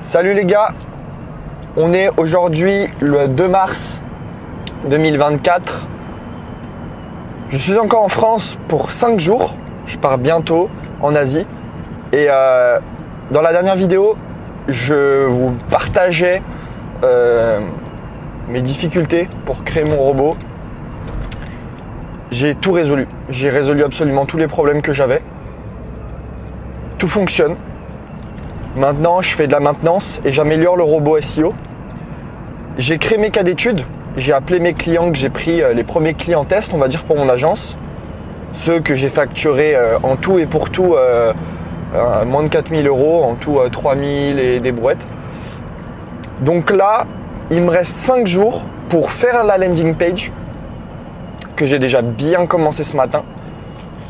Salut les gars, on est aujourd'hui le 2 mars 2024. Je suis encore en France pour 5 jours, je pars bientôt en Asie. Et dans la dernière vidéo, je vous partageais mes difficultés pour créer mon robot. J'ai tout résolu, j'ai résolu absolument tous les problèmes que j'avais. Tout fonctionne. Maintenant, je fais de la maintenance et j'améliore le robot SEO. J'ai créé mes cas d'études. J'ai appelé mes clients que j'ai pris, les premiers clients test, on va dire, pour mon agence. Ceux que j'ai facturés en tout et pour tout moins de 4 000 €, en tout 3 000 et des brouettes. Donc là, il me reste 5 jours pour faire la landing page que j'ai déjà bien commencé ce matin.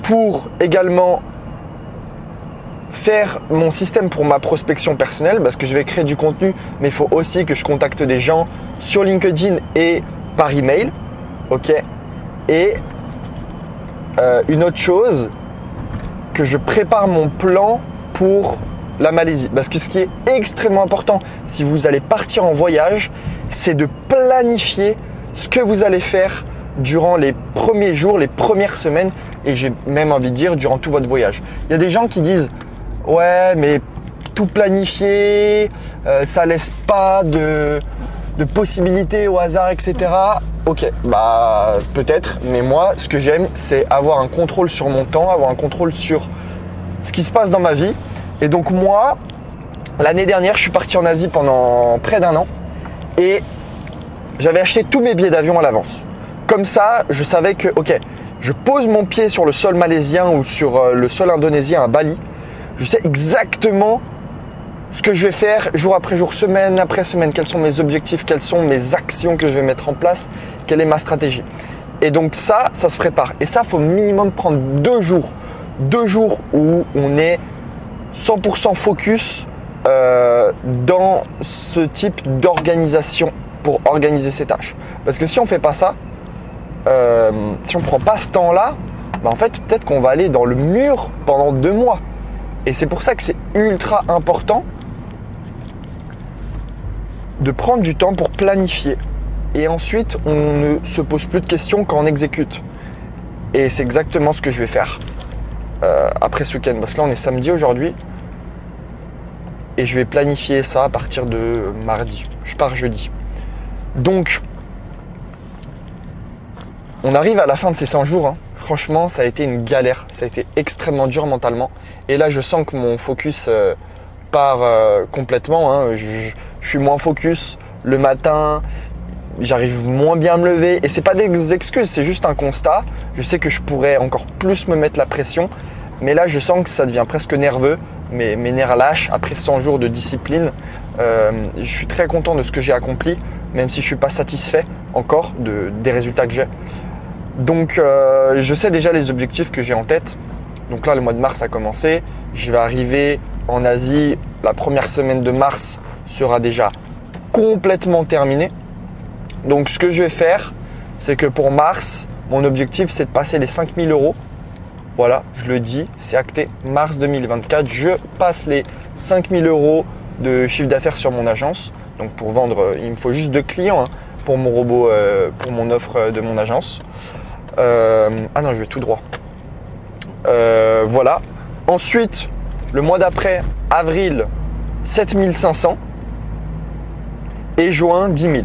Pour également faire mon système pour ma prospection personnelle, parce que je vais créer du contenu, mais il faut aussi que je contacte des gens sur LinkedIn et par email. Ok. Et une autre chose, que je prépare mon plan pour la Malaisie. Parce que ce qui est extrêmement important, si vous allez partir en voyage, c'est de planifier ce que vous allez faire durant les premiers jours, les premières semaines, et j'ai même envie de dire durant tout votre voyage. Il y a des gens qui disent ouais, mais tout planifier, ça laisse pas de possibilités au hasard, etc. Ok, bah peut-être, mais moi, ce que j'aime, c'est avoir un contrôle sur mon temps, avoir un contrôle sur ce qui se passe dans ma vie. Et donc moi, l'année dernière, je suis parti en Asie pendant près d'1 an et j'avais acheté tous mes billets d'avion à l'avance. Comme ça, je savais que, ok, je pose mon pied sur le sol malaisien ou sur le sol indonésien à Bali. Je sais exactement ce que je vais faire jour après jour, semaine après semaine, quels sont mes objectifs, quelles sont mes actions que je vais mettre en place, quelle est ma stratégie. Et donc ça se prépare. Et ça, il faut minimum prendre 2 jours. 2 jours où on est 100% focus dans ce type d'organisation pour organiser ses tâches. Parce que si on ne fait pas ça, si on ne prend pas ce temps-là, bah en fait, peut-être qu'on va aller dans le mur pendant 2 mois. Et c'est pour ça que c'est ultra important de prendre du temps pour planifier. Et ensuite, on ne se pose plus de questions quand on exécute. Et c'est exactement ce que je vais faire après ce week-end. Parce que là, on est samedi aujourd'hui. Et je vais planifier ça à partir de mardi. Je pars jeudi. Donc, on arrive à la fin de ces 100 jours. Franchement, ça a été une galère. Ça a été extrêmement dur mentalement. Et là, je sens que mon focus part complètement. Je suis moins focus le matin. J'arrive moins bien à me lever. Et c'est pas des excuses, c'est juste un constat. Je sais que je pourrais encore plus me mettre la pression. Mais là, je sens que ça devient presque nerveux. Mes nerfs lâchent après 100 jours de discipline. Je suis très content de ce que j'ai accompli, même si je ne suis pas satisfait encore des résultats que j'ai. Donc, je sais déjà les objectifs que j'ai en tête. Donc là, le mois de mars a commencé. Je vais arriver en Asie. La première semaine de mars sera déjà complètement terminée. Donc, ce que je vais faire, c'est que pour mars, mon objectif, c'est de passer les 5 000 €. Voilà, je le dis, c'est acté. Mars 2024, je passe les 5 000 € de chiffre d'affaires sur mon agence. Donc, pour vendre, il me faut juste 2 clients pour mon robot, pour mon offre de mon agence. Ah non, je vais tout droit. Voilà. Ensuite, le mois d'après, avril, 7 500 et juin, 10 000.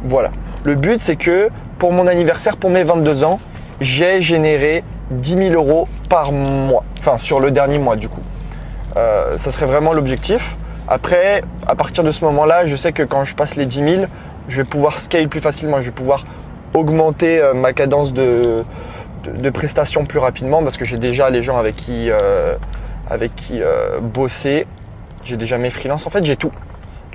Voilà. Le but, c'est que pour mon anniversaire, pour mes 22 ans, j'ai généré 10 000 € par mois. Enfin, sur le dernier mois, du coup. Ça serait vraiment l'objectif. Après, à partir de ce moment-là, je sais que quand je passe les 10 000, je vais pouvoir scale plus facilement. Je vais pouvoir augmenter ma cadence de prestations plus rapidement parce que j'ai déjà les gens avec qui bosser. J'ai déjà mes freelances. En fait, j'ai tout.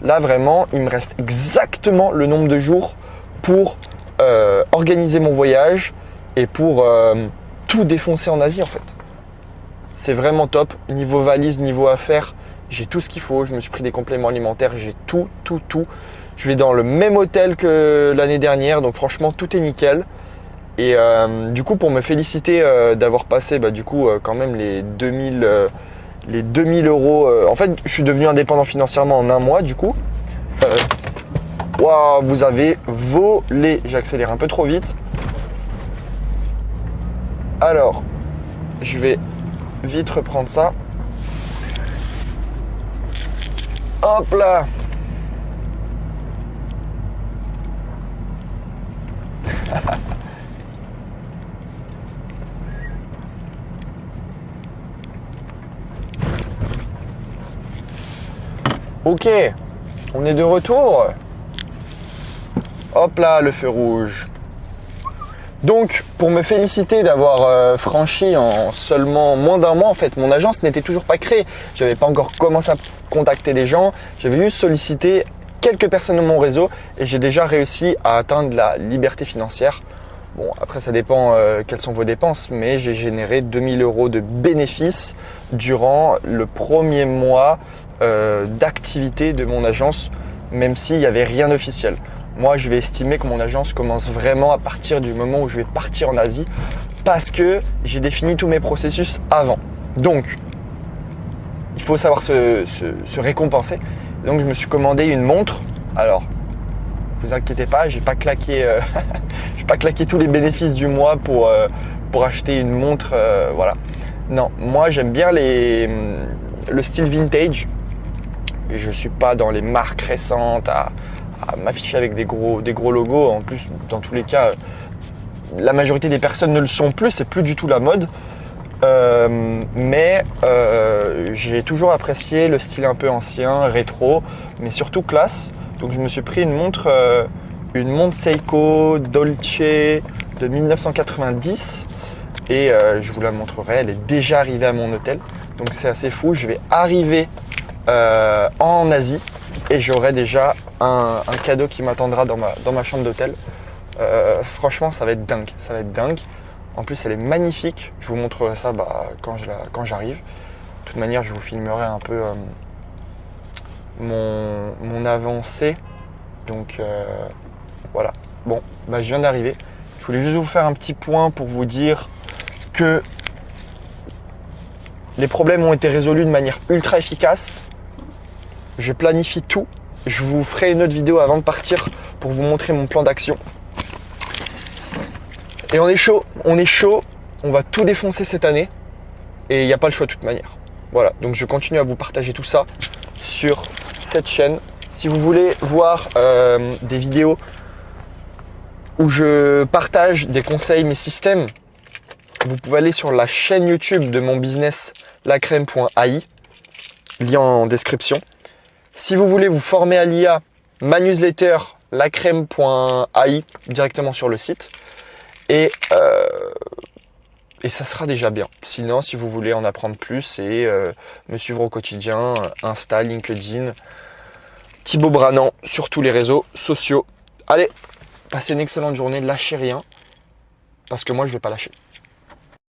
Là, vraiment, il me reste exactement le nombre de jours pour organiser mon voyage et pour tout défoncer en Asie, en fait. C'est vraiment top. Niveau valise, niveau affaires, j'ai tout ce qu'il faut. Je me suis pris des compléments alimentaires. J'ai tout. Je vais dans le même hôtel que l'année dernière. Donc, franchement, tout est nickel. Et du coup, pour me féliciter d'avoir passé du coup quand même les 2000 les 2000 euros. En fait, je suis devenu indépendant financièrement en un mois du coup. Waouh, vous avez volé. J'accélère un peu trop vite. Alors, je vais vite reprendre ça. Hop là. Ok, on est de retour. Hop là, le feu rouge. Donc, pour me féliciter d'avoir franchi en seulement moins d'un mois, en fait, mon agence n'était toujours pas créée. Je n'avais pas encore commencé à contacter des gens. J'avais juste sollicité quelques personnes de mon réseau et j'ai déjà réussi à atteindre la liberté financière. Bon, après, ça dépend quelles sont vos dépenses, mais j'ai généré 2000 euros de bénéfices durant le premier mois d'activité de mon agence, même s'il n'y avait rien d'officiel. Moi, je vais estimer que mon agence commence vraiment à partir du moment où je vais partir en Asie parce que j'ai défini tous mes processus avant. Donc, il faut savoir se récompenser. Donc, je me suis commandé une montre. Alors, ne vous inquiétez pas, j'ai pas claqué, j'ai pas claqué tous les bénéfices du mois pour acheter une montre. Voilà. Non, moi, j'aime bien le style vintage. Je suis pas dans les marques récentes à m'afficher avec des gros logos. En plus, dans tous les cas, la majorité des personnes ne le sont plus, c'est plus du tout la mode. Mais j'ai toujours apprécié le style un peu ancien, rétro, mais surtout classe. Donc je me suis pris une montre Seiko Dolce de 1990 et je vous la montrerai. Elle est déjà arrivée à mon hôtel, donc c'est assez fou. Je vais arriver en Asie et j'aurai déjà un cadeau qui m'attendra dans ma chambre d'hôtel. Franchement, ça va être dingue. Ça va être dingue. En plus, elle est magnifique. Je vous montrerai ça quand j'arrive. De toute manière, je vous filmerai un peu mon avancée. Donc voilà. Bon, je viens d'arriver. Je voulais juste vous faire un petit point pour vous dire que les problèmes ont été résolus de manière ultra efficace. Je planifie tout. Je vous ferai une autre vidéo avant de partir pour vous montrer mon plan d'action. Et on est chaud, on va tout défoncer cette année et il n'y a pas le choix de toute manière. Voilà, donc je continue à vous partager tout ça sur cette chaîne. Si vous voulez voir des vidéos où je partage des conseils, mes systèmes, vous pouvez aller sur la chaîne YouTube de mon business, lacrème.ai, lien en description. Si vous voulez vous former à l'IA, ma newsletter, lacrème.ai, directement sur le site. Et ça sera déjà bien. Sinon, si vous voulez en apprendre plus et me suivre au quotidien, Insta, LinkedIn, Thibaut Branant sur tous les réseaux sociaux. Allez, passez une excellente journée, lâchez rien, parce que moi je ne vais pas lâcher.